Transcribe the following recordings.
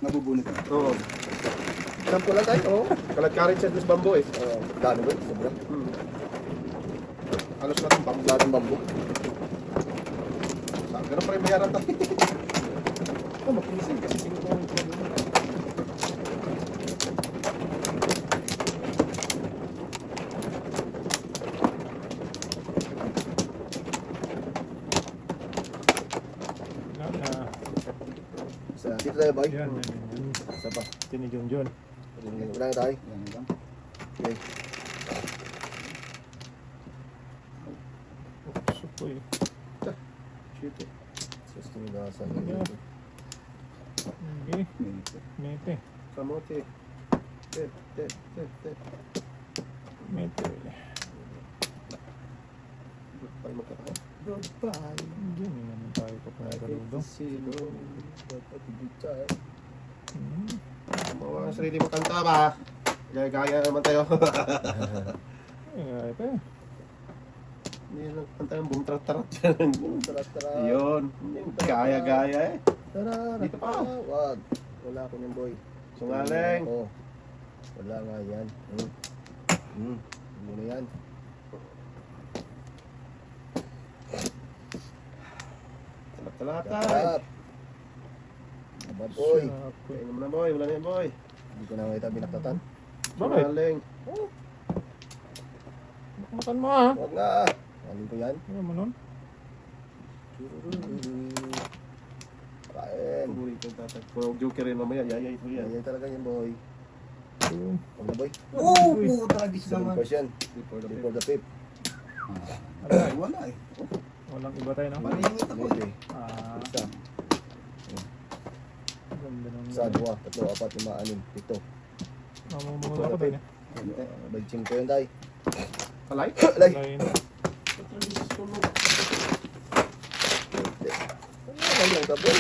Nabubunot ka. Oo. Sampo lang tayo, oh. Kalagkarin siya dos bambo eh. Dami ba? Sobra. Halos na itong bambo. Lahat ng bambu. Ganun pa rin bayaran tayo. Makinising kasi sinutong ito. Dito tayo, boy. Yan. Isa pa. Ito ni John John. Wala na tayo. Yan lang. Okay. Supoy. Shit eh. Sus, tumigasan. Okay. Minute. Mete. Kamote. Te. Mete. Goodbye magkakaroon. Goodbye. Diyan naman tayo papunta doon. Sino? Hmm. Mga sarili mo kanta ba? Gaya naman tayo. Ito eh. Hindi lang kanta yung boom tarat yan. Tara. Yun. Gaya eh. Tara. Dito pa. Wag. Wala ko niyan, boy. Sungaling. Oo. Wala nga yan. Muna yan. Talap-talapay. Tap. Aba, boy. Kainin mo na boy. Wala na yan boy. Hindi ko na makita binaktatan. Bakit? Sungaling. Makan mo ah. Wag na. Alin ko yan. Ano mo nun? Kain. Paguri ko yung tatag. Kung joker rin mamaya, yayay ko yan. Yan talaga yan, boy. Yun. Wag na, boy. Oh, puta, gis naman. 7% Before the before the fifth. Ay, wala eh. Walang iba tayo no? Malingit ako. Hindi. Isa. Ganda nung Isa, dua, tatlo, apat, lima, anim, pito. mamumula ako tayo. Bagching ko yun, day. Palay? Alay! Lain. Wala lang ka, boy.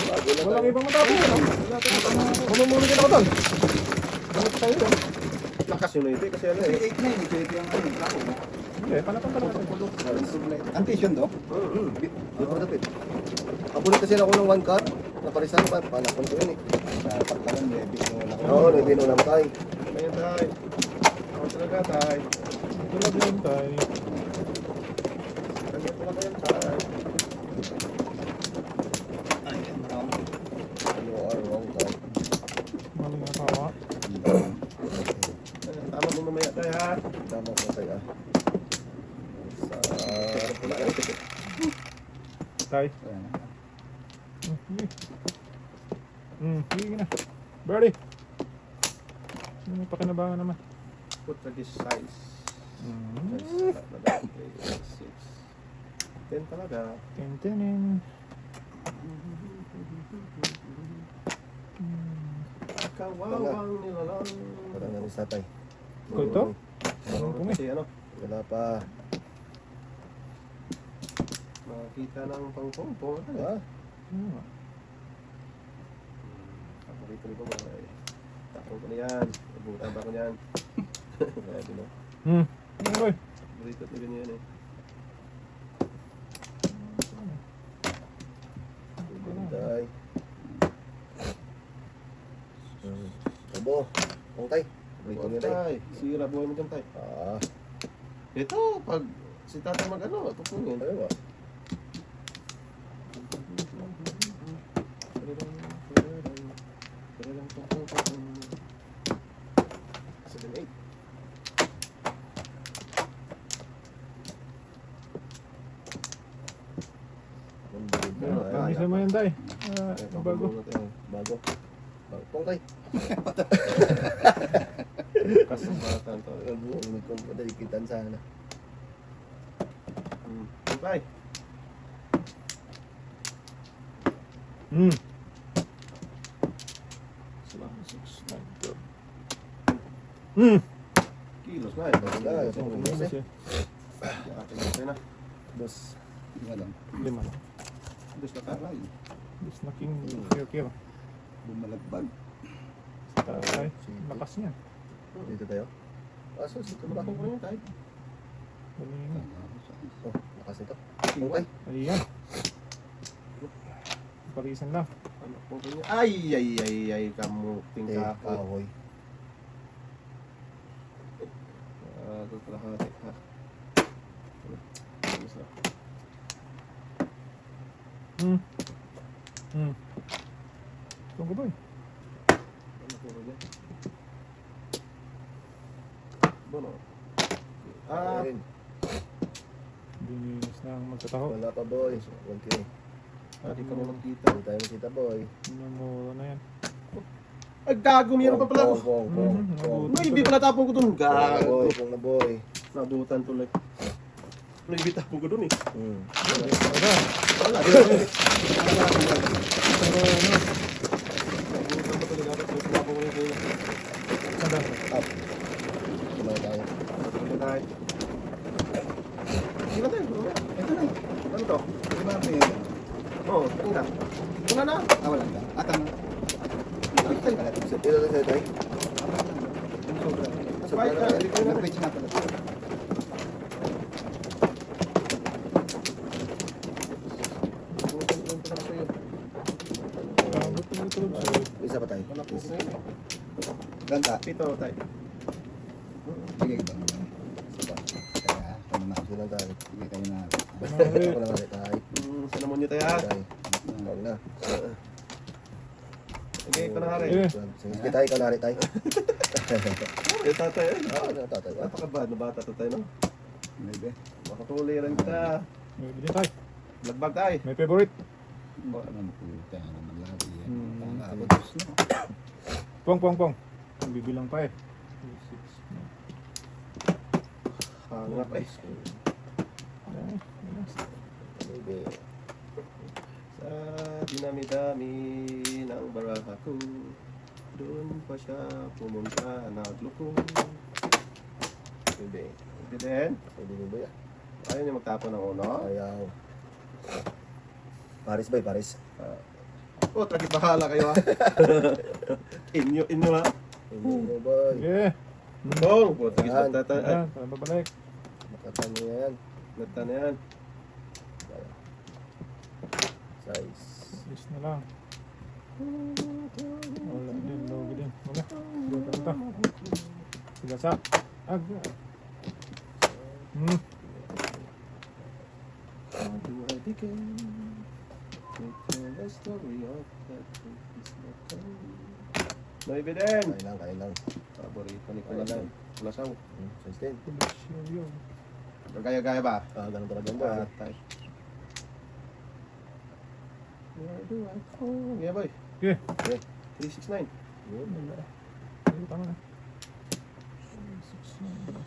Bago lang Walang tayo. ibang matapos. Mamumula din ako doon. Bakit tayo doon? Lakas yun na ito eh, kasi ano eh. 8 na yun. Ito yung ano, trako. Hindi, panapan talaga. Antition to? Before the fifth. Kapulit kasi ako ng 1 cut. Naparisan pa. Panakon ko yun eh. Dapat pala may bigyan lang. Oo, nabino lang tayo. Ganyan tayo. Ako talaga tayo. Tulad yun tayo. Ganyan talaga yan tayo. Ay, marami. You are wrong tayo. Maling asawa. Tama mo mamaya tayo ha. Tama ko tayo ah. Sa... Tayo. Ayan. Sige. Sige na. Birdie. Sino may pakinabangan naman? Put na this size. 10 talaga. Tintinin. Kawawang nilalang. Parang nanis tatay. Ko ito? Kasi ano, Wala pa. makita ng pangpongpong. Ha? Paborito ko ba eh. Takong ko na yan. Abutan ba ko yan. Grabe no. Ano boy? Paborito ko ganyan eh. Tay. Abo. Pongtay. Rito niya tay. Tay, sira buhay mo dyan tay. Ah. Ito, pag si tatay mag-ano, tupungin. Ano ba? Kamisa mo yun tayo. Bago. Bago. Pongtay. Kasabatan to. Umit kong padalikitan sana. Bye. Kilos na eh. Atin na. Dos. Hindi lang. 5. Dos na tayo. Aray, Bis na king kiro. bumalagbag. Tatay. Lakas niyan. Dito tayo. Aso, dito ba? Bakit ko yun tayo? Galing. Oh, lakas nito. Pongtay. Ayan. Parisan lang. Anak po niya. Ay, kamuting Eh, kako. kahoy. Kalahati ha. Ayos na. Tunggu boy. Ano po ba yan? Bono. Ayun. Binis ng magtataho. Wala pa boy. Kunti. Hindi kami magkita. Hindi tayo makita boy. Namura na yan. Ay, gago, meron pa pala ako. Pong. No, hindi pala tapon ko dun. Gago. Boy, pong na boy. Nabutan tuloy. No, hindi tapon ko dun eh. Wala. Wala. Pero ano? Nabutan pa tuloy. Dapat may tinapon ko yung kuya. Sanda. Up. Kumain tayo. Ito tayo. Sige na tayo. Ito na. Ano to? Di ba may... Oo, kanina. Wala na. Ah, wala ka. At ang... Ay, pala. Ito na sa'yo tayo. Sobra. Sabay ka. Hindi ko na. Nag-reach na pala. Nabutan ko yung pala sa'yo. Kabot na tulog sa'yo. Isa pa tayo. Wala po ko ngayon. Ganda. Pito tayo. Sige ito. Kaya, ito na. Isa lang tayo. Sige kayo na. Ako lang ulit tayo. Salamon nyo tayo. Tayo. Huwag na. Okay, ito na nga rin. Eh. Sige tayo, kanari tayo. Eh, tatay. Ah, ano tatay ba? Napakabad na bata to tayo, no? Maybe. Makatuloy rin kita. May bilhin tayo. Lagbag tayo. May favorite. Baka naman puta. Ano naman lagi yan. Hmm. Abot na. Pong. Bibilang pa eh. 2, 6, 9. Hangat eh. Maybe. Sa dinami-dami ng baraha ko, doon pa siya pumunta, naglukong. Maybe. Hindi din. Pwede mo ba yan? Ayaw niya magtapon ng uno. Ayaw. Paris ba Paris? Oh, tragit bahala kayo ha. Inyo ha. Hindi mo ba? Yeah. Oh, po, tragit Yan. tatay. Ay, Ayan, tayo babalik. Makatano yan. nagta na yan. Size. Is na lang. Wala din, logi din. Wala. Dito ito. Sigasa. Aga. How do I begin to tell the story of that is not coming? Maybe din. Kain lang. Paborito ni Kulasaw. Kulasaw. Size 10. Koleksyon yun. Gaya-gaya ba? Ganun talaga ba? Patay. Where do I go? Yeah, boy. Okay. 369. Yun. Wala. Ayun, tama na. 6, 9.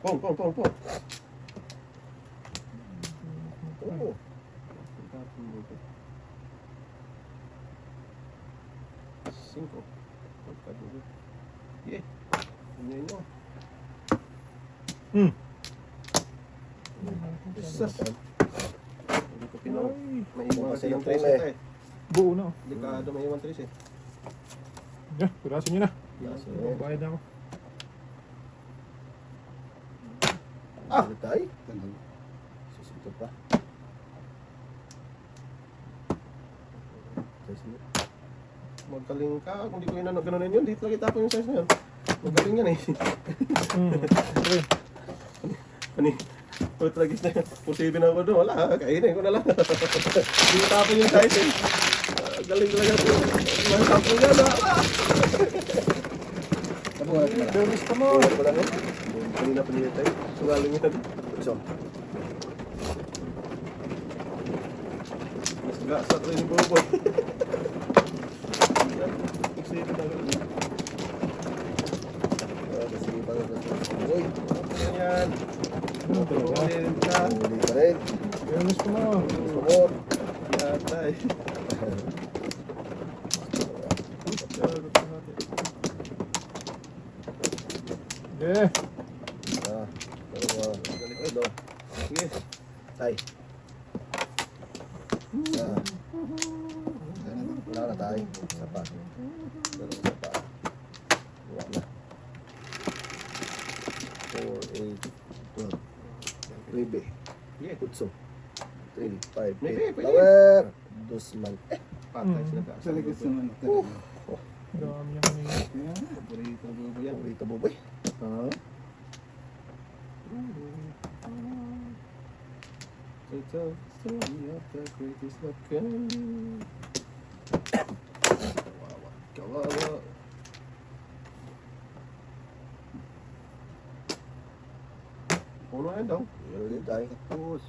Pong. Oo. Cinco. Pagkadulo. Yeah. Ano yun yun? Jesus. Hindi ko pinaw. May iwan kasi yung trace ito eh. Buo na. Delikado may iwan trace eh. Yeah, piraso nyo na. Yes. Bayad na ako. Ah! Ano tayo? Ganun. Susunod pa. Size mo. Magaling ka. Kung di ko yun gano'n yun, dito lagi tapon yung size na yun. Magaling yan eh. Okay. Ano Put lagi na yun. Posible na ako doon. Wala, kainin ko na lang. Hindi ko tapon yung size eh. Galing talaga ito. Mga tapon yan ah. Tapos wala ka. Service ka mo. Buwan ko lang yun. Kanina pa nila tayo. Sugaling yan. So, Mas gasa ito yung buboy. Posible na ako. kasi pa rin. Uy, Yan yan. Ano talaga? Ulit ka. huli pa rin. Service ka mo. Sumor. Yatay. Yeah. Dalawa. Ito. Sige. Tay. Wala na tayo. Isa pa. Dalawa pa. Wala na. 4, 8, 12. 9. Yeah. Kutso. 3, 5, Maybe, 8. pwede. Power. Dosman. Patay sila ka. Sa likod ng ano. talaga. Dami yung kanina. Kaya, paborito ko ba yan? Paborito mo, boy. It's a story of the greatest love can be. Kawawa. Kawawa. Puno yan daw. Meron din tayo. Tapos,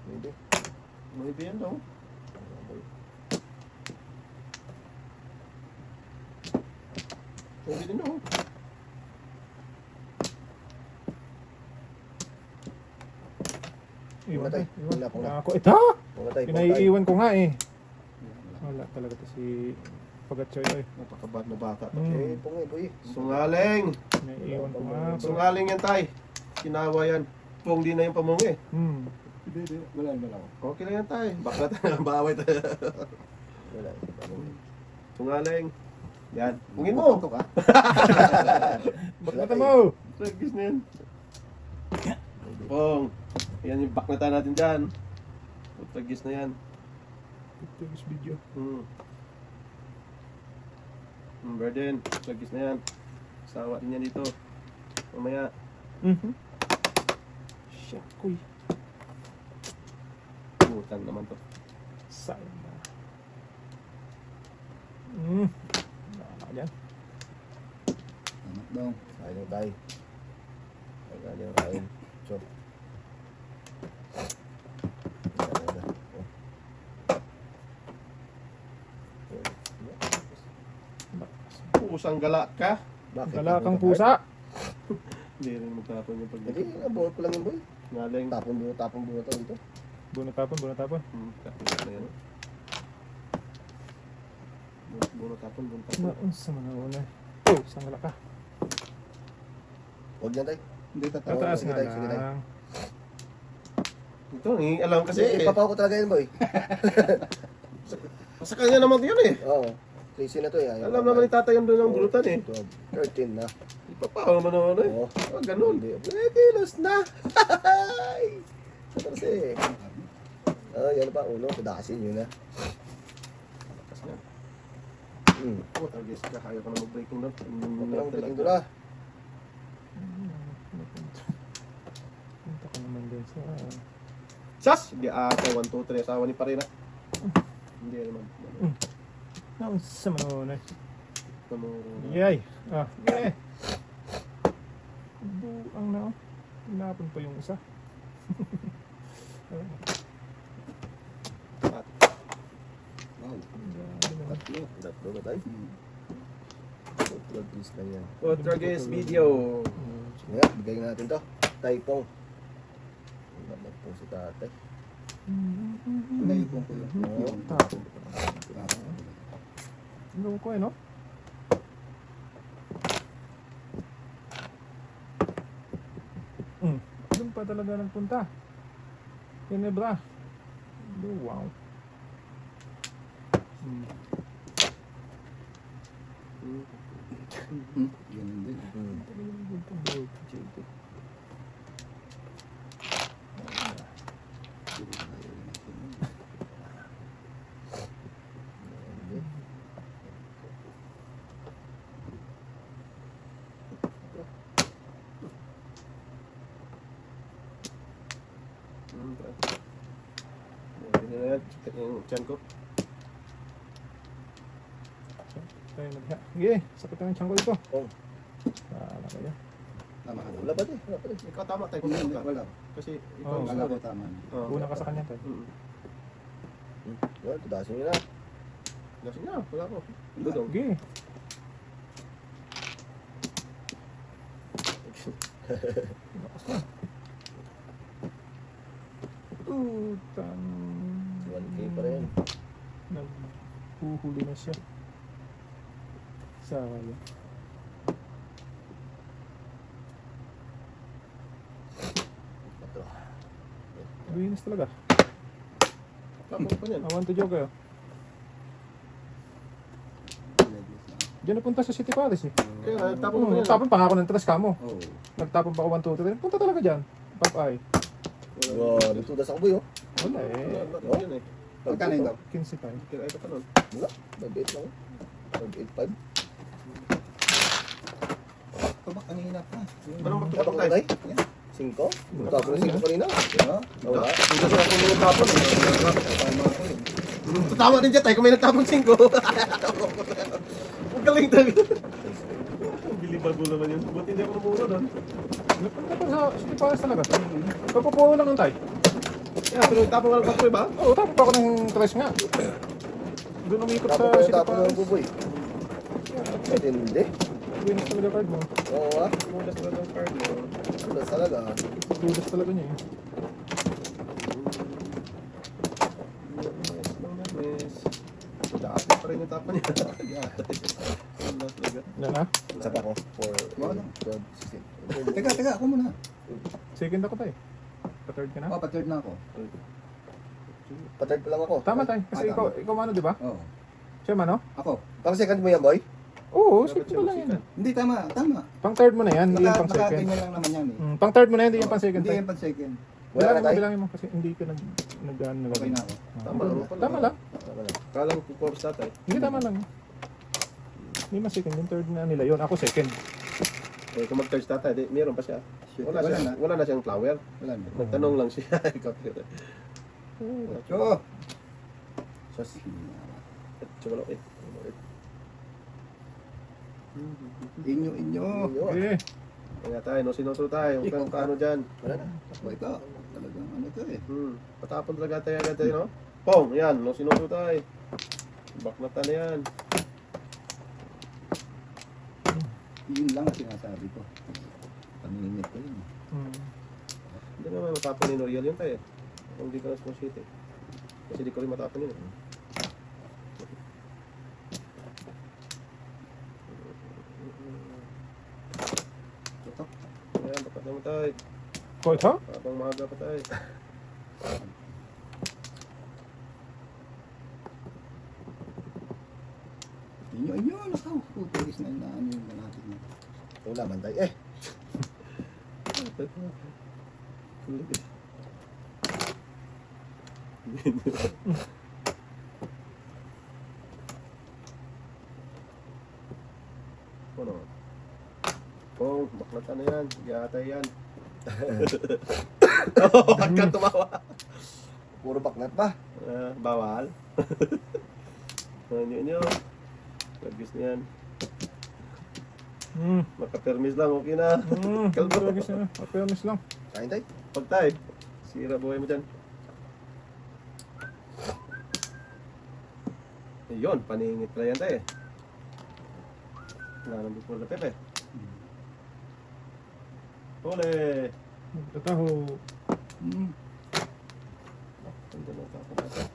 Pwede. Maybe yan daw. Maybe din daw. Iwan Patay. tayo. Wala pa nga. Ako, ito! Mga tayo. Pinaiiwan ko nga eh. Wala talaga to si Pagatchoy ay. Napakabad na bata. Eh, pungi, boy. Sungaling! Pinaiiwan ko nga. Pero, Sungaling yan, tay. Kinawa yan. Kung di na yung pamungi. hindi, wala naman ako. Okay lang yan, tay. Bakla tayo. Baway tayo. Wala. Sungaling. Yan. Pungin mo. Ito ka? bakit mo? Tragis na yan. Pong. Yan yung baklatan natin dyan. Tragis na yan. Ito yung video. Burden. Tragis na yan. Sawa din yan dito. Mamaya. Shit, kuy. Utang naman to. Sayang na. Nakaka dyan. Anak daw. Sayang tayo. Sayang yung kain. Chop. Pusang gala ka. Bakit? Gala kang pusa. Hindi rin magtapon yung Hindi, pag-ibig. nabuhat ko lang yun, boy. Ngaling. Tapon buhat ako dito. Bunot tapon. Tapos na yan. Bunot tapon. Naon sa mga una. Oh, isang gala ka. Huwag yan, tayo. Hindi tatawa. Tataas sige nga tayo, sige tayo. lang. Ito, alam kasi. Kasi ipapaw ko talaga yun, boy. Sa kanya naman yun eh. Oo. Tracy na to, eh. Alam naman ni tatay yung doon ng bulutan eh. 13 na. Ipapaw naman naman eh. Oo. Ganun. Hindi. Kilos na! 14. Yan pa, ulo. Kudasin yun na. Tapos nga. Hmm. Oh, targis ka. Kaya ko na mag-breaking doon. Walang breaking doon ah. Punta ka naman din sa... Sas! Hindi ata 1, 2, 3. Asawa ni Parina. Hindi naman. Naon sa mga una. Tumuro. Yay! Buang na oh. Pinapon pa yung isa. Wow. Grabe naman. Tatlo. Tatlo ba tayo? Hmm. Tatlo piece lang yan. Oh, targis video. Ngayon, bigay natin to. Taipong. Naman po si tatay. Naipon ko yun. Oo. Tapon. Tapos, Ano ko eh no? Doon pa talaga nagpunta. Ginebra. Wow. Ganun din. Hindi na yan. Yung tiyan ko. Tayo na diha. Sige, sakit ang tiyan ko dito. Oh. Wala kayo. Tama ka. Wala ba din? Wala pa din. Ikaw tama tayo. Hindi, Kung hindi, ka. wala. Kasi ikaw Oo. ang Wala ko sunod. tama. Oo. Una ka sa kanya tayo. Yan, kudasin nyo na. Kasi nga, wala ko. Dudong. Sige. Lakas na. Utang. 1K pa rin. Naghuhuli na siya. Sayang. Ito. Binis talaga. Tapos pa niyan. I want to joke kayo. Diyan napunta sa City Paris eh. Kaya tapos pa niyan. Tapon pa nga ako ng tres kamo. Oo. nagtapon pa ako 1, 2, 3. Punta talaga dyan. Popeye. Wow, dito das ako boy oh. Wala eh. Wala yun eh. Magkano yun daw? 15 pa eh. Kira ito pa nun. Wala, 5-8 lang. 5-8-5. Tabak, ang hina pa. Walang Tapos magtutulog ko tayo. tayo? 5? Tapos na 5 kanina. Wala. Hindi kasi ako nung tapon. Tama ko yun. Tama din dyan tayo kung may nagtapon 5. Ang galing talaga. Bilibable naman yun. Buti hindi ako namuro doon. Tapos sa City Palace talaga. Papupuho lang ng tayo. Yeah, pero tapon ka lang pa ba? Oo, tapos pa ako ng tres nga. Doon umikot sa Tapos ko City tapos ng Palace. buboy. Hindi. Winners talaga card mo. Oo ah. Mulas na ng card mo. Wala talaga. Dudas talaga niya eh. Yes. Dati pa rin yung tapon niya. Wala talaga. Yan na. Isa pa ako. 4, Wala. 12, 16. Teka, ako muna. Second ako tayo. Pa-third ka na? Oh, pa-third na ako. Pa-third pa lang ako. Tama tayo. Kasi Ah, tama. ikaw ano, di ba? Oo. Siya man, no? Ako. Pang second mo yan boy? Oo, Dapat second siya mo lang yan. usikan. Hindi, tama. Pang third mo na yan, hindi yan pang second. Nakaganyan lang naman yan eh. Pang third mo na yan, hindi yan pang second Hindi tayo. yan pang second. Wala na Bilangin mo, tayo? bilangin mo kasi hindi ka nag Okay na ako. Tama lang pala. Tama lang. Kala ko course na tayo. Hindi, tama lang. Hindi mas second, yung third na nila yun. Ako second. Eh, kung mag-third na tayo, meron pa siya. Wala, Wala siya. na. Wala na siyang flower. Wala na. Nagtanong lang siya. Ikaw. So, Sus. Tsaka lang eh. inyo. Eh, Kaya tayo, no sinusunod tayo. Huwag kang paano dyan. Wala na. Ako ito. Talagang ano to eh. Patapon talaga tayo agad tayo, no? Pong, yan, no sinusunod tayo. Baknatan na yan. Yun lang ang sinasabi ko. Paninit ko yun. Hindi naman matapon ni Noriel yun tayo. Kung hindi ka na small sheet eh. Kasi di ko rin matapon yun eh. Ito. Ayan, bakat naman tayo. ko ito? Habang maaga pa tayo. Inyo. Nakaw. Putugis na ano yung natin. Wala man tayo. Eh. Kulit eh. Ano? Pong, baklatan na yan. Yata yan. Bakit ka tumawa? Puro baklat pa. Bawal. Nyo. Lagis na yan. Makapermis lang, okay na. Kalbo. Kalbo. Papermis lang. Kain tayo. Pag tayo, sira buhay mo dyan. Ayun, paningit na yan tayo. Nanambit mo na pepe. Ole! Tataho. Ganda na tapon natin.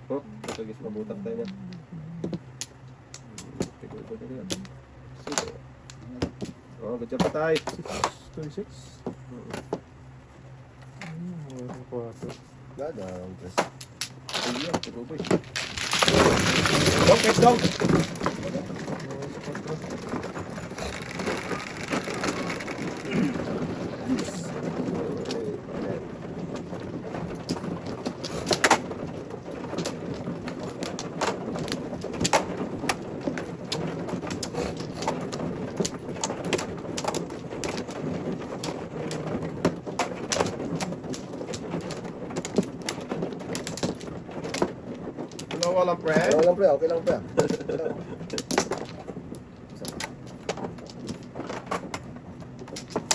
Oh, matagis mabutak tayo niyan. Tigil yan. Sige. Oh, good job pa tayo. 26. 4. Dadang. Tres. Ayun, tuloy. Okay, dog. Walang pre. Okay lang pre. Okay lang pre.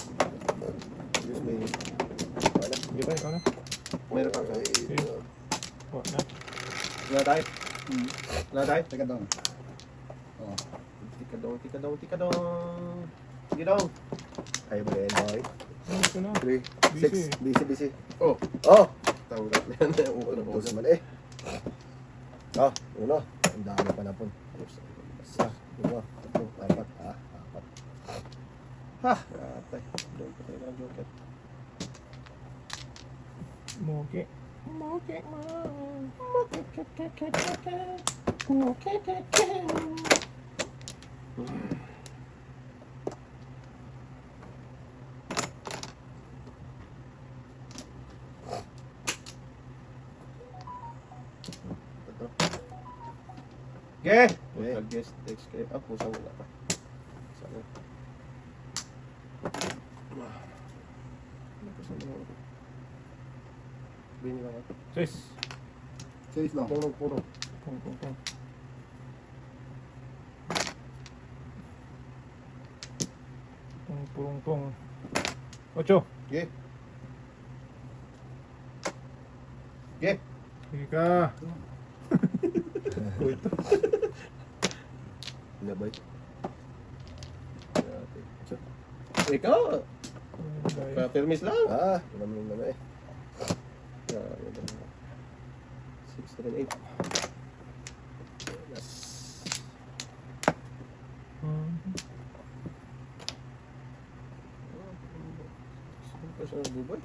Excuse me. Wala. Sige tayo, ikaw na. Meron pa. Oh, na. Wala tayo. Wala tayo. Teka daw. Oh. Tika dong. Sige dong. Ayaw ba yan boy? Ito na. 3, Busy. 6. Busy. Oh, Oh! tanggap na yan. Upo na Ito po. naman eh. Oh, uno. Ang dami pa na po. Isa, dua, tatlo, apat. Apat. Ha! Atay. Doon pa tayo ng joker. Mogi. Ito. Okay. Okay. Mag-guest text kayo. Ah, pusang wala pa. Sana. Ano ko sa mga... Bini lang ako. 6. 6 lang. Puro. Pung. Pung. 8. Okay. Okay. Sige ka. Labay. Ikaw! Daya. Papermis lang. Ah, naman naman eh. 6, 7, 8. Yes. Personal buboy.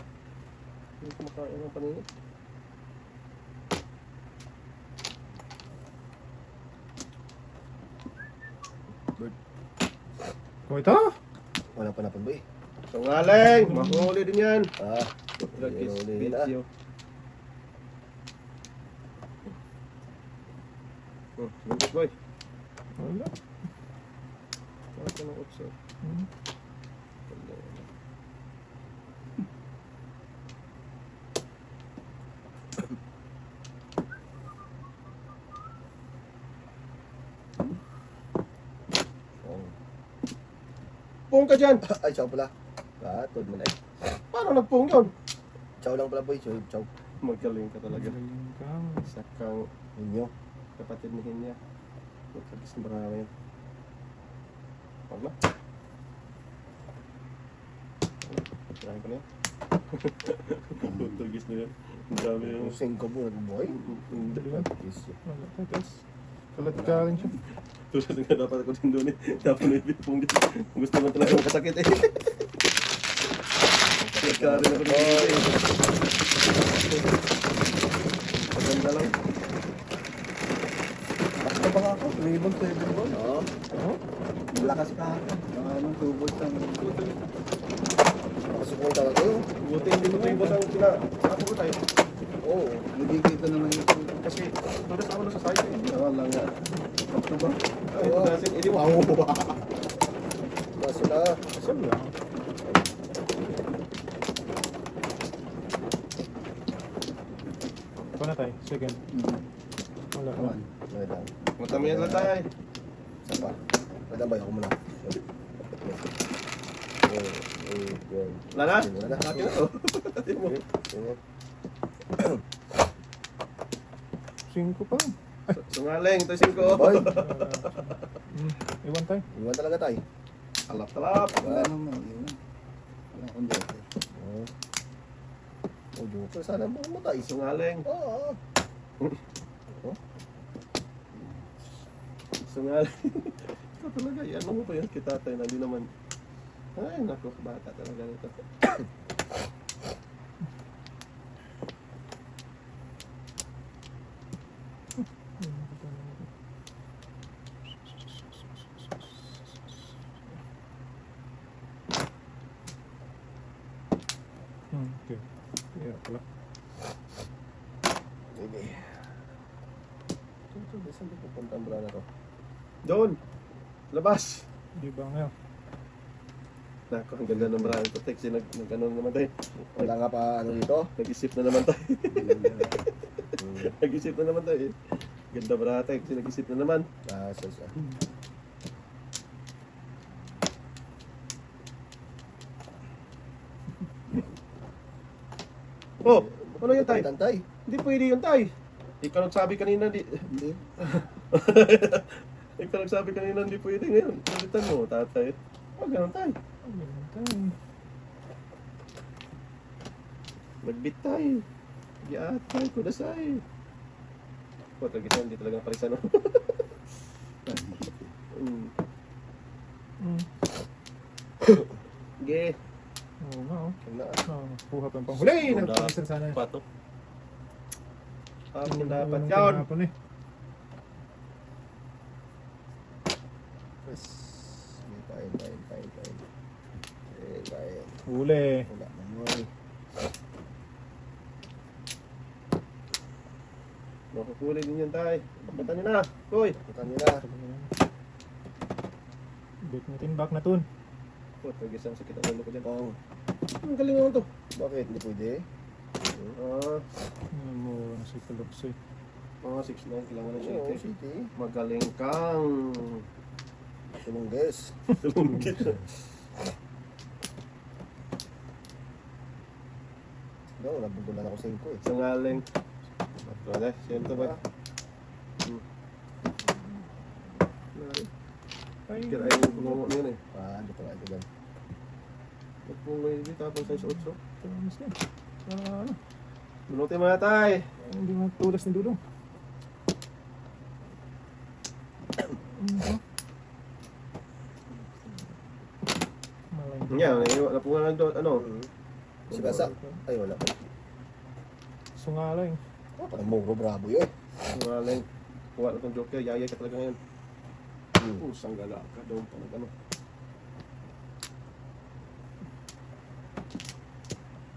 Hindi kumakain ng paninit. Bird. Kung ito? Wala pa na ba eh. So ngaling, mahuli din yan. Ah, Lagis huli na. video. Lagis boy. Wala. Bakit ka ng utso? Hmm. Oh. Pung ka dyan! Ay, chow pala. Ah, tod mo na eh. Paano nagpung yun? Chow lang pala boy, chow. Magaling ka talaga. Galing ka. Isa kang Ninyo. kapatid ni Hinya. Magkagis na marami yan. Huwag na. Tirahin ko na yan. Magkagis na yan. Ang dami yung... Yung singko mo, boy. Hindi. Yes. Wala. Tatas. Kalat ka rin siya. Tulad nga dapat ako din doon eh. Dapat na ipipong dito. Gusto mo talaga makasakit eh. Sakit ka rin ako dito eh. Maganda lang. Basta ba ako? Rebound 7 ball. Oo. Oh? Lakas ka. Anong 2 balls ang... Nakasupunta ka kayo. Buti hindi mo ito yung botang ako ko tayo. Oo. Nabigay ko naman ito. Kasi tulis ako na sa site eh. Wala nga. Ito ba? Ay, ito nasin. Hindi mo ako. Ba sila? Saan lang? Ito na tayo. Second. Wala. Awan. Madam. Matamiyan lang tayo. Isa pa. Madam, bay ako muna. Wala na? Wala na. Akin na to. Hindi mo. 5 pa. Sungaling, ito yung 5. Boy, Iwan tayo. iwan talaga tayo. Alap-talap. Wala naman. Yun. Wala akong dito. Oo. Oh, joker. Sana mo matay. Sungaling. Oo. Sungaling. Ito talaga. Ano mo ba yan? Kita tayo na di naman. Ay, naku. Bata talaga nito. Okay. Yeah, pala. Sige. Ito, saan ba pupunta ang brana to? Doon. Labas. Di ba ngayon? Naku, ang ganda ng maraming protection. Nag-ano naman tayo. Wala nga pa ano dito? Nag-isip na naman tayo. Nag-isip na naman tayo eh. Ganda ba tayo kasi nag-isip na naman. Ah, sa. Oh, ano yun tayo? Tantay. Hindi pwede yun tayo. Ikaw nagsabi kanina di... Hindi. Ikaw nagsabi kanina hindi pwede ngayon. Palitan mo, tatay. Oh, ganun tayo. Ganun tayo. Magbit tayo. Giat tayo, kudasay. Oh, talaga hindi talaga naparisan. No? Ge. Oo nga, oh. Wala. Kuha pa yung panghuli. Wala. Nagpapalisan sana. Pato. Apat yung dapat Yung yun. tinapon eh. Yes. Pain. Pain. Huli. Wala na yun. Makukuli din yan tayo. Batan nyo na. Uy. Bukan nila. Bit mo timbak na tun. Put, pag-isang sakit ang ulo ko dyan. Oh, Ang galing naman to. bakit? Hindi pwede. Ano mo, nasa kaluksoy. Mga 6'9", kailangan ng Oo, shake. city. Magaling kang. Tulunggis. Tulunggit. No, nabuntulan ako sa inko eh. Sangaling. Brother, siyento ba? Ay, Kira ay pumungo na yun eh. Hindi pa nga ito dyan. Magpungo yun dito tapos sa 8. tumas yan. Ano? Bunutin mo na tayo. Hindi mo tulas ni Dudong. Yan, napunga lang doon. Ano? Si Basa. Ay, wala pa. Sungaling. Parang muro bravo yun. Sangaling. Kuha na itong joker. Yaya ka talaga ngayon. Hmm. Pusang gala ka doon pa ano.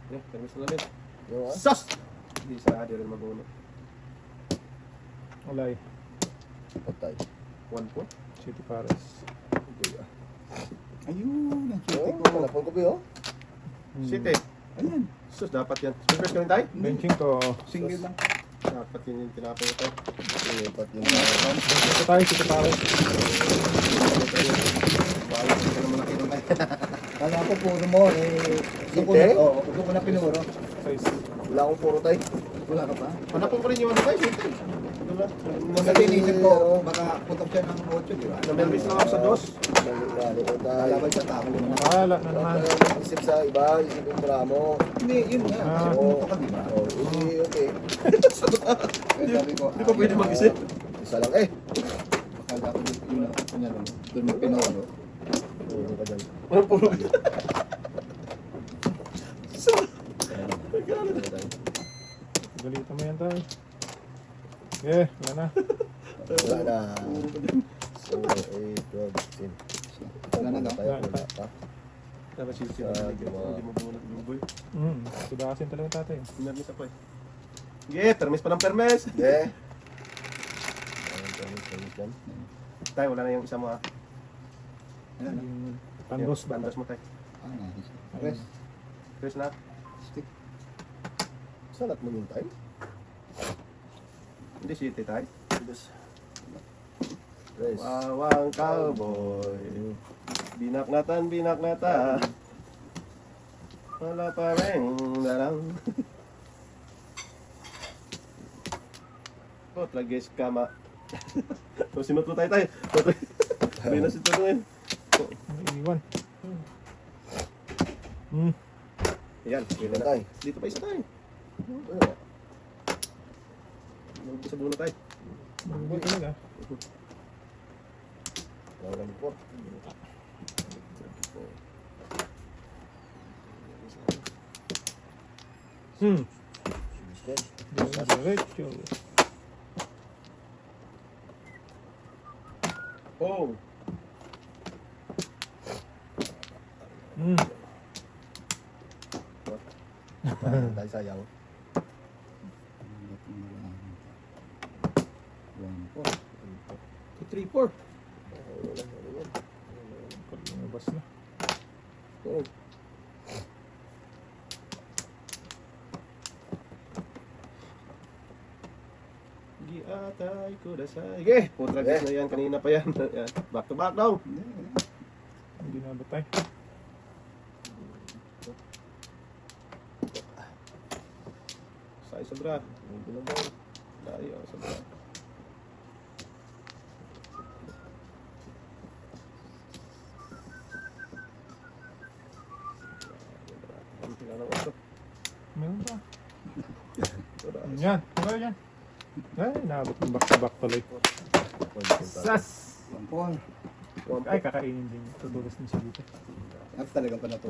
Yeah, permis na namin. Yung Sus! Hindi sa adi rin maguno. Ulay. patay. 1 po? City Pares. Okay. Ayun, ang cute Oh, ko. panapon ko ba yun? City. Ayan, Sus, dapat yan. Speakers kami tayo? Benching ko. single lang. Dapat yun yung tinapay tayo. Lipat yung Benching ko tayo, City Pares. Balas ka naman nakita tayo. Kala ko puro mo, eh. Gusto ko Hindi? na, gusto ko na pinuro. Size. Wala akong puro tayo. Wala ka pa? Hanapin ko rin yung ano tayo, City. Kasi inisip ko, baka putok siya ng 8, di ba? Namelbis lang ako sa 2. Lalo ko tayo. Kalabay sa tako mo na. Bahala na naman. Isip sa iba, isip yung drama. Hindi, yun nga. Ah. Kasi pumutok ka, di ba? Oh, okay. Kaya sabi ko, Hindi pa pwede mag-isip. Isa lang eh. Akala ko yun ang kanya lang. Doon mo pinuro. Puro ka dyan. Anong pulo? Galitan mo yan tayo. Okay, wala na. Wala na. 4, 8, 12, 16. Wala na daw. Tayo, wala pa. Dapat City. Hindi mo bunot yung boy. Sudasin talaga tatay. Permis ako eh. Yeah, permis pa ng permis. Yeah. Ayun, dyan. Tayo, wala na yung isa mo ah. Ayan na. Pandos ba? Bandos mo tayo. Ah, nice. Rest. Chris na. Stick. Salat mo yung time. Hindi City tayo. Yes. Rest. Wawang cowboy. Binaknatan. Wala pa rin darang. Kot, lagis kama. So, sinut mo tayo. Binas ito ngayon. Iwan. Ayan, Wala tayo. dito pa isa tayo. Ano? Nagpisa sa bulo tayo. Buti talaga. Wala ng report. Yes. Diretso. Oh, Tayo sayang. 3-4. Lumabas na. Oh. Giatay ko dasay. Sige, putra guys na yan. Kanina pa yan. Yan. Back to back daw. Hindi na ba tayo? Say sobra. Hindi na ba? Layo sobra. Meron ba? Yan. Okay yan. Ay, naabot ng back-to-back tuloy. Sas! Pampon. Ay, kakainin din. Tutulas din siya dito. At talaga pa na to.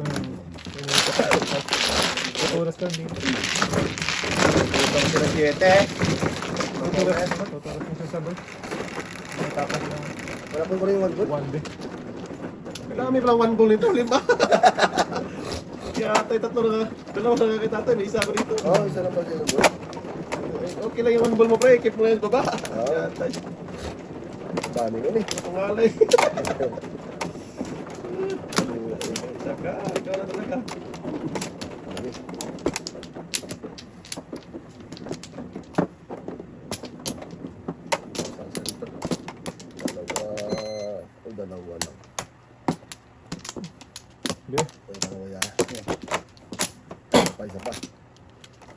Tutulas ka din. Ito sila 7. Tuturas mo sa sabay. May tapas ng Wala po ko rin yung 1 goal. 1 day. Dami pala 1 ball nito, 5. Kaya tayo tatlo na, dalawa na kay tatay, may isa ko dito. Oo, isa lang pala yung goal. Okay lang yung 1 ball mo pre, keep mo na yung baba. Oo. Kaya tayo, Dami nun eh. pangalay. Saka, ikaw na talaga. Dami. Dalawa lang. Hindi. Dalawa yan. Isa pa.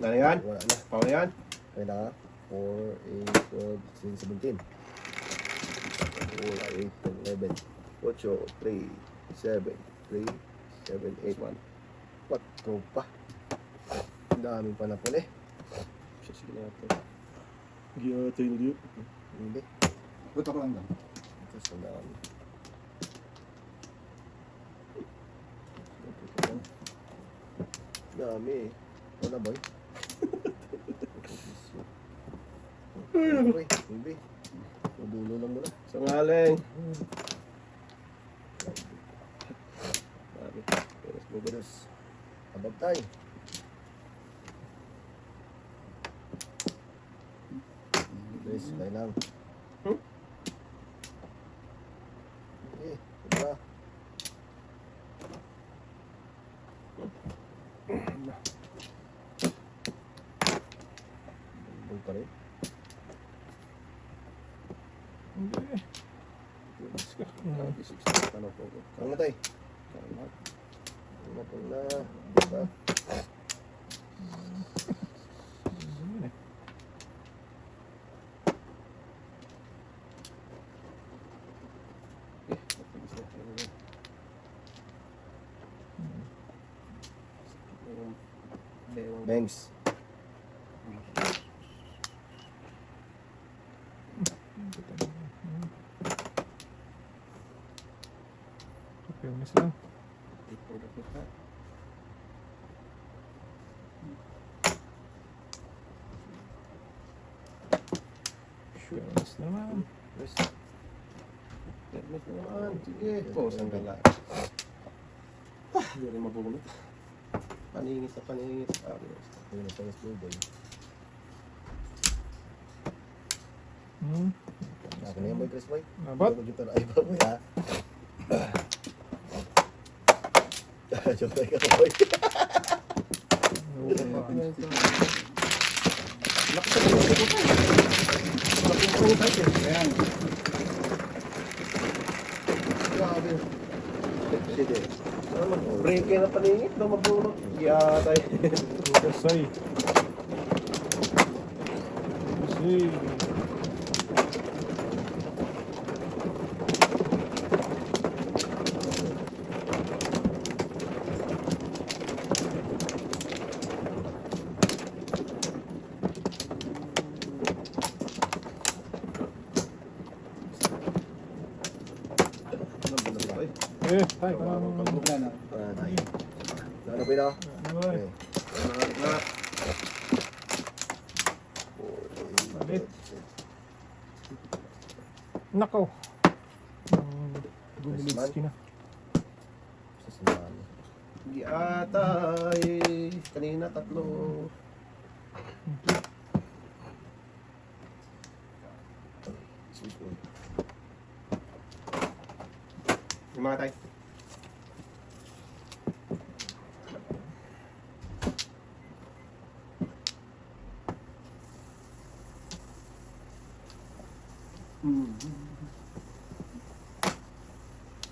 Ano yan? Wala na. Paano yan? Kaya na. 4, 8, 12, 16, 17. 4, 8, 11. 8, 3, 7, 3, 7, 8, 1. 4 pa. Ang dami pa na pala eh. Sige na ito. Giyata yun dito. Hindi. Buto ko lang daw. Tapos ang dami. Dami eh. Wala ba eh? Okay, hindi. Madulo lang muna. Sa ngaling. Sabi, peres mo ba? Bilis. Abag tayo. Bilis, kaya lang. Okay, diba? Bug pa rin. Hindi. Sabi, 16 ano po. Kang matay. Tama. Matay na. Diba? Banks. Fairness lang. Fairness naman. Yes. Permit na naman. Sige. Pause ang gala. Hindi rin mabunot. Paningis na paningis. Yun na sa school boy. Ako na yung boy, Chris boy. Nabat? Mag-guitar ay ba boy ha? Joke like ako boy. Lakas sa mga ito. Lakas sa mga ito. Ayan. Grabe. Sige. Break kayo na paningit. Daw mabunot. Yatay. Say. Say. Eh, tayo ka naman. Wala na. Tayo. Ano ba yun? Ano ba? Balik. Nako. Gumilitski na. Sa sinahan. Yatay. Kanina 3. Excuse me. Yung mga tay.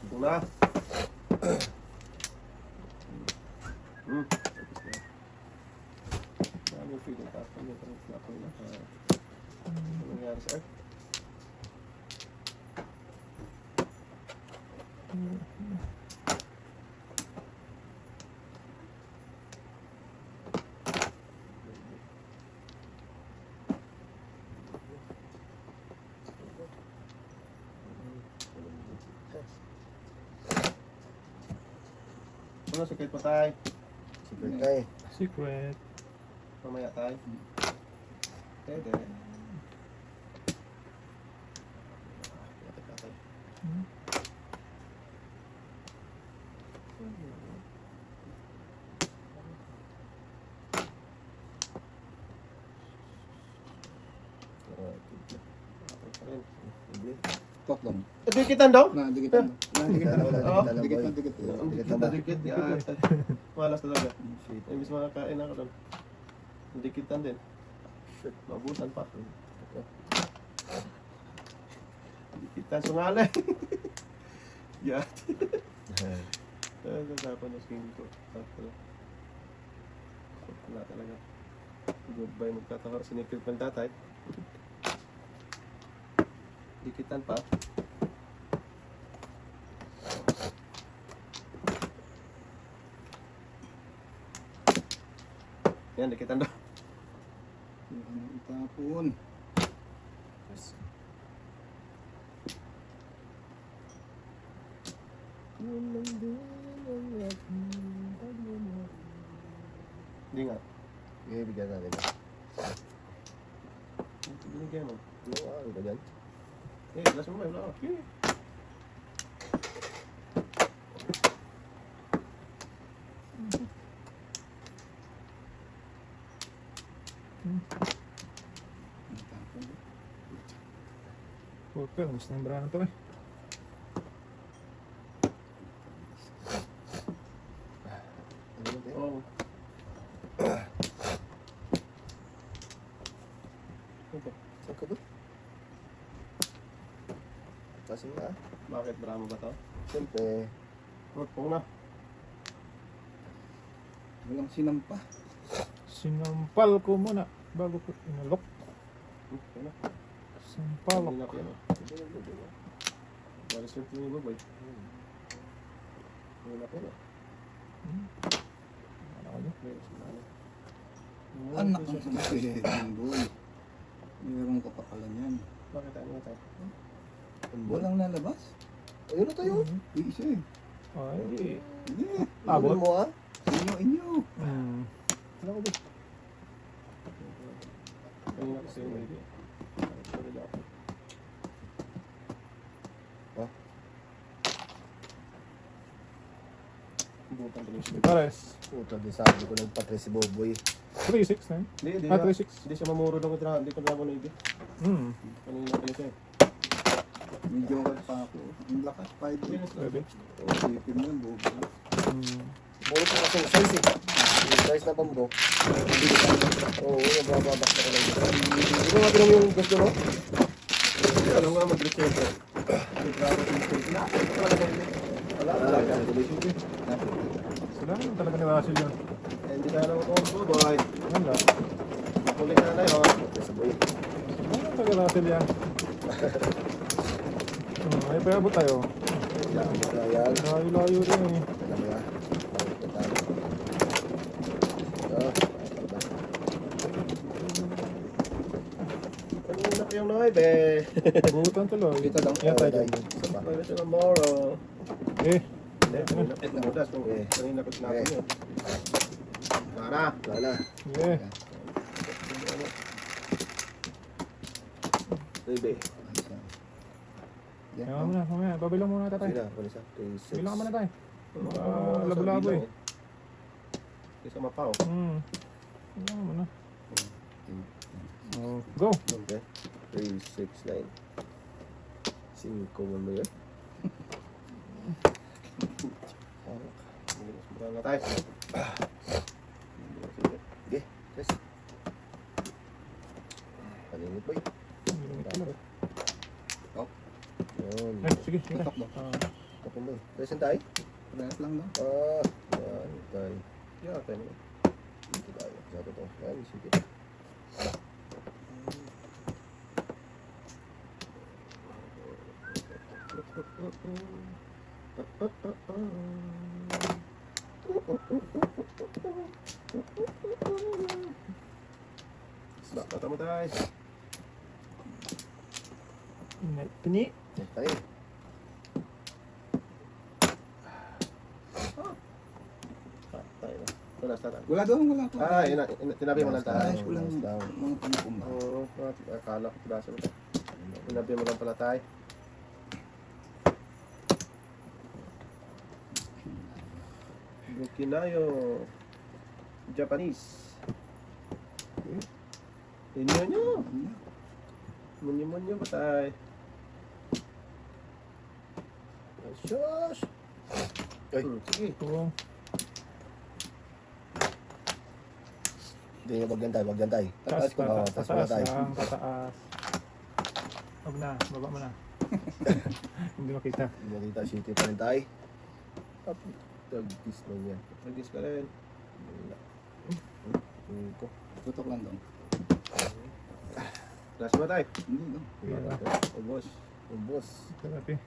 Ito na. Ano yung feeling tapos niya? Parang snapper na. Ano nangyari sa earth? Ano, sikit pa tayo. Secret na eh. Secret. Mamaya tayo. Tede. Hindi. Totlong. Dikitan daw? Dikitan. Dikitan. Oo. Dikit na dikit. Ang Dikit dikit na na ba? dikit. Malas talaga. Imbis makakain ako doon. Dikitan din. Shit. Mabutan pa. Dikitan sungalay. Yeah. Nagsasapan ng skin ko. Wala talaga. Goodbye magtatawa. Sinikil pa ng tatay. Dikitan pa. Yan, dikitan daw. Itapon. Hindi nga. Ibigyan natin. Binigyan mo. Ano ka dyan? Last mo wala. Itapon. Puta, gusto ng brahan to eh. Ano ba? Oo. Saan ka ba? Kasing na. Bakit drama ba to? Siyempre. Pung na. Walang sinampa. Sinampal ko muna bago ko inalok. Okay na. Sampalok. Hindi na yan. Walis lang yung baboy. Hindi na po. Ano? Anak ng boy. Meron ka pa pala niyan. Bakit ano tayo? Walang nalabas? Ayun na tayo. Yung isa eh. Ay, Hindi. abot. Ano mo ah? Inyo. Wala ko ba? Kanina kasi yung baby. Sorry daw. Ha? Bukan pa niya. Pares. Puta, di sabi ko nagpatre si Boboy. 3-6 na yun. Hindi, Ah, 3-6. Hindi siya mamuro daw kaya hindi ko na ako naibig. Kanina pa siya. Medyo pa ako. Ang lakas. 5 minutes. Pwede. Sipin mo yung bubo. Puro po kasi yung size eh. Yung size na bambo. Oo, yung bababak na ko lang. Hindi mo natin yung gusto mo? Ano nga mag-recheck? Wala. Sila naman talaga ni Russell yun. Hindi ka naman combo, boy. Wala. Kulit na na yun. Sa boy. Sila naman talaga Russell yan. Ay, payabot tayo. Ayan. Layo-layo rin eh. Alam mo yan. Kanina pa yung noy, be. Butan tuloy. Kita lang. Yan tayo. Isa pa. Pwede siya tomorrow. Eh, Hindi, kanina ko sinabi yun. Tara. Wala na. eh. Baby. Yan. Kaya muna, mamaya. Babilang muna tayo. Sige na. Kung isa. 3, 6. Bilang ka muna tayo. Labo-labo eh. Isa mapaw. Bilang ka muna. Oh, go. Okay. 3, 6, 9. 5 mo yun. Mura na tayo. Sige. Yes. Palinit boy. Yun. Ay, sige, sige. Tutok daw. Tapos boy. Present tayo? Parehas lang daw. Yan tayo. Yeah, tayo. Dito tayo. Sabi to. Yan. Sige. Baka tamo tayo. Pini. Yan tayo. Tayo na. Wala sa tayo. Wala doon, wala ko. Yun na. Tinabi mo lang tayo. Ayos ko lang mga pangkumba. Oo, akala ko piraso mo. Tinabi mo lang pala tayo. Bukinayo. Japanese. Inyo nyo. Munyo-munyo ba tayo? Shush! Ay, Sige. Ito. hindi nga wag yan tayo. Taas ko. pa. Taas mo na Tataas tayo. lang. Tataas. Huwag na. Baba mo na. Hindi makita. Hindi nakita, shitty pa rin tayo. Up. Tag-kiss lang yan. Nagis ka rin. Ko. Tutok lang doon. Flash ba tayo? Hindi, no? O boss. Oh, boss. Ito natin.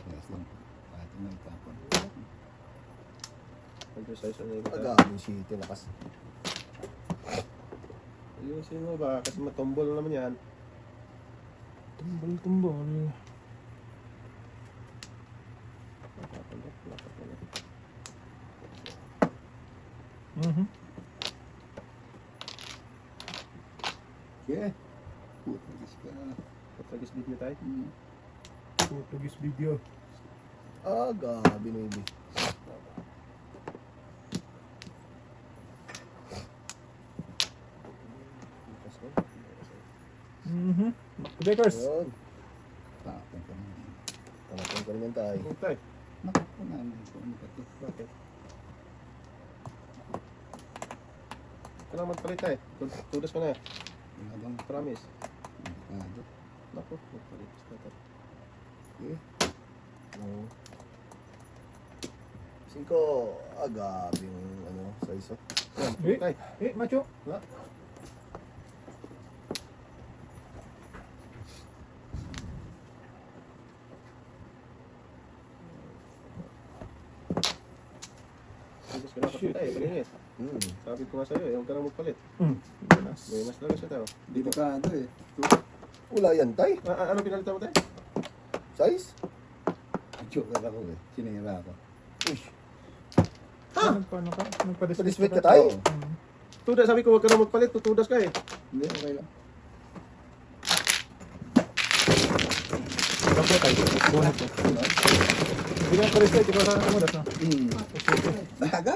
Yes lang. Pati na itapon. Exercise na yung Agawin shitty lakas. ayusin mo ba? Kasi matumbol naman yan. Tumbol. Mhm. Yeah. Putagis ka. Patagis video tayo. Portuguese video. Gabi maybe. Mhm. Bakers. Yun. Tapon ka na. Tanapin ko rin yan tayo. Ano tayo? Naku po namin. Ano ka to? Bakit? Kailangan magpalit tayo. Tudas ka na. Ginagam. Promise. Delikado. Naku, magpalit. Eh, Oo. 5. Gabi yung size. Eh, Tayo. macho. Tudas ka na kapit tayo. Palinis. Sabi ko nga sa'yo, huwag ka na magpalit. May mas talaga siya tayo. delikado eh. Wala yan tayo. Ano pinalitan mo tayo? Size? Joke ako eh. Sinira ako. Paano ka? Pa-display ka tayo? Tudas, sabi ko huwag ka na magpalit. Tutudas ka eh. Hindi, okay lang. Tapos tayo. Bonus ko. Hindi ka pa-display. Di ba sa kamudas na? Ang tagal.